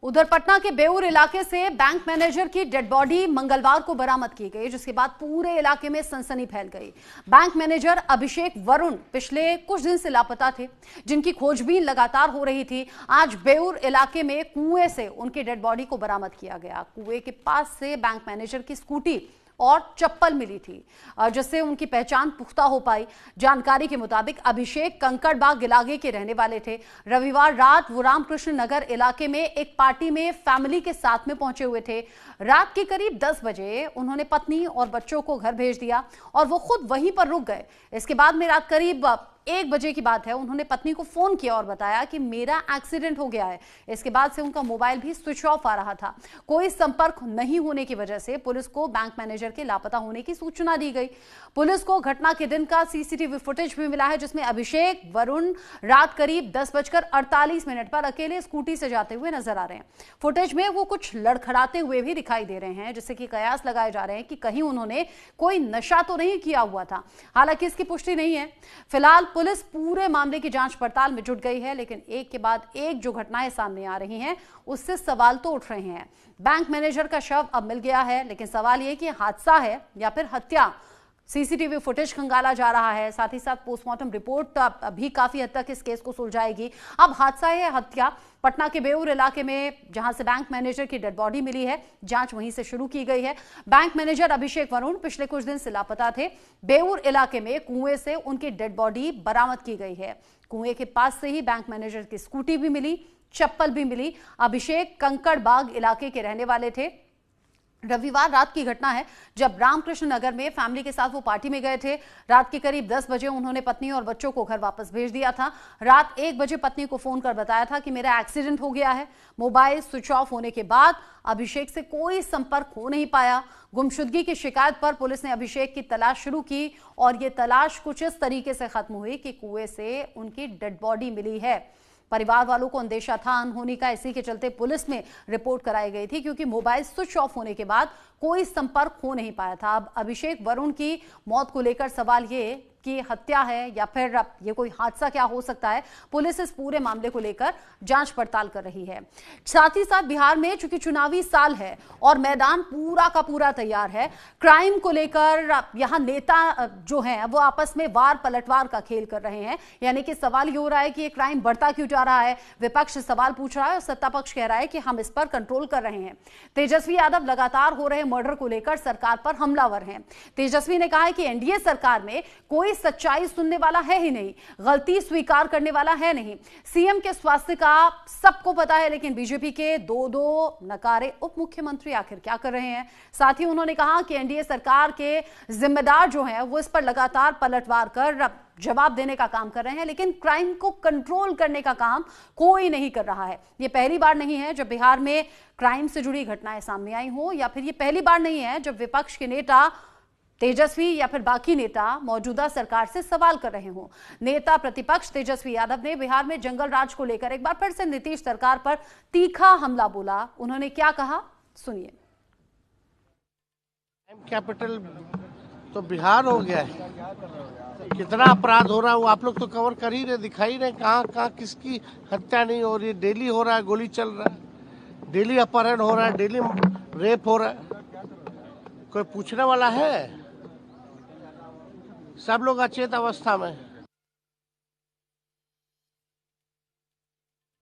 उधर पटना के बेउर इलाके से बैंक मैनेजर की डेड बॉडी मंगलवार को बरामद की गई, जिसके बाद पूरे इलाके में सनसनी फैल गई। बैंक मैनेजर अभिषेक वरुण पिछले कुछ दिन से लापता थे, जिनकी खोजबीन लगातार हो रही थी। आज बेउर इलाके में कुएं से उनकी डेड बॉडी को बरामद किया गया। कुएं के पास से बैंक मैनेजर की स्कूटी और चप्पल मिली थी, जिससे उनकी पहचान पुख्ता हो पाई। जानकारी के मुताबिक अभिषेक कंकड़बाग इलाके के रहने वाले थे। रविवार रात वो रामकृष्ण नगर इलाके में एक पार्टी में फैमिली के साथ में पहुंचे हुए थे। रात के करीब 10 बजे उन्होंने पत्नी और बच्चों को घर भेज दिया और वो खुद वहीं पर रुक गए। इसके बाद में रात करीब 1 बजे की बात है, उन्होंने पत्नी को फोन किया और बताया कि मेरा एक्सीडेंट हो गया है। इसके बाद से उनका मोबाइल भी स्विच ऑफ आ रहा था। कोई संपर्क नहीं होने की वजह से पुलिस को बैंक मैनेजर के लापता होने की सूचना दी गई। पुलिस को घटना के दिन का सीसीटीवी फुटेज भी मिला है, जिसमें अभिषेक वरुण रात करीब 10:48 पर अकेले स्कूटी से जाते हुए नजर आ रहे हैं। फुटेज में वो कुछ लड़खड़ाते हुए भी दिखाई दे रहे हैं, जिससे कि कयास लगाए जा रहे हैं कि कहीं उन्होंने कोई नशा तो नहीं किया हुआ था। हालांकि इसकी पुष्टि नहीं है। फिलहाल पुलिस पूरे मामले की जांच पड़ताल में जुट गई है, लेकिन एक के बाद एक जो घटनाएं सामने आ रही हैं उससे सवाल तो उठ रहे हैं। बैंक मैनेजर का शव अब मिल गया है, लेकिन सवाल यह कि हादसा है या फिर हत्या। सीसीटीवी फुटेज खंगाला जा रहा है, साथ ही साथ पोस्टमार्टम रिपोर्ट भी काफी हद तक इस केस को सुलझाएगी। अब हादसा है हत्या, पटना के बेउर इलाके में जहां से बैंक मैनेजर की डेड बॉडी मिली है, जांच वहीं से शुरू की गई है। बैंक मैनेजर अभिषेक वरुण पिछले कुछ दिन से लापता थे। बेउर इलाके में कुएं से उनकी डेड बॉडी बरामद की गई है। कुएं के पास से ही बैंक मैनेजर की स्कूटी भी मिली, चप्पल भी मिली। अभिषेक कंकड़बाग इलाके के रहने वाले थे। रविवार रात की घटना है, जब रामकृष्ण नगर में फैमिली के साथ वो पार्टी में गए थे। रात के करीब 10 बजे उन्होंने पत्नी और बच्चों को घर वापस भेज दिया था। रात 1 बजे पत्नी को फोन कर बताया था कि मेरा एक्सीडेंट हो गया है। मोबाइल स्विच ऑफ होने के बाद अभिषेक से कोई संपर्क हो नहीं पाया। गुमशुदगी की शिकायत पर पुलिस ने अभिषेक की तलाश शुरू की और ये तलाश कुछ इस तरीके से खत्म हुई कि कुएं से उनकी डेड बॉडी मिली है। परिवार वालों को अंदेशा था अनहोनी का, इसी के चलते पुलिस में रिपोर्ट कराई गई थी, क्योंकि मोबाइल स्विच ऑफ होने के बाद कोई संपर्क हो नहीं पाया था। अब अभिषेक वरुण की मौत को लेकर सवाल ये कि हत्या है या फिर ये कोई हादसा क्या हो सकता है। पुलिस इस पूरे मामले को लेकर जांच पड़ताल कर रही है। साथ ही साथ बिहार में चूंकि चुनावी साल है और मैदान पूरा का पूरा तैयार है, क्राइम को लेकर यहां नेता जो हैं वो आपस में वार पलटवार का खेल कर रहे हैं। यानी कि सवाल ये हो रहा है कि ये क्राइम बढ़ता क्यों जा रहा है। विपक्ष सवाल पूछ रहा है और सत्ता पक्ष कह रहा है कि हम इस पर कंट्रोल कर रहे हैं। तेजस्वी यादव लगातार हो रहे मर्डर को लेकर सरकार पर हमलावर हैं। तेजस्वी ने कहा है कि एनडीए सरकार में कोई सच्चाई सुनने वाला है ही नहीं, गलती स्वीकार करने वाला है नहीं। सीएम के स्वास्थ्य का सबको पता है, लेकिन बीजेपी के दो नकारे उप मुख्यमंत्री आखिर क्या कर रहे हैं। साथ ही उन्होंने कहा कि एनडीए सरकार के जिम्मेदार जो हैं वो इस पर लगातार पलटवार कर जवाब देने का काम कर रहे हैं, लेकिन क्राइम को कंट्रोल करने का काम कोई नहीं कर रहा है। ये पहली बार नहीं है जब बिहार में क्राइम से जुड़ी घटनाएं सामने आई हो, या फिर ये पहली बार नहीं है जब विपक्ष के नेता तेजस्वी या फिर बाकी नेता मौजूदा सरकार से सवाल कर रहे हों। नेता प्रतिपक्ष तेजस्वी यादव ने बिहार में जंगल राज को लेकर एक बार फिर से नीतीश सरकार पर तीखा हमला बोला। उन्होंने क्या कहा, सुनिए। कैपिटल तो बिहार हो गया है, कितना अपराध हो रहा है वो आप लोग तो कवर कर ही रहे, दिखाई रहे कहाँ किसकी हत्या नहीं हो रही है। डेली हो रहा है, गोली चल रहा है, डेली अपहरण हो रहा है, डेली रेप हो रहा है। कोई पूछने वाला है? सब लोग अचेत अवस्था में।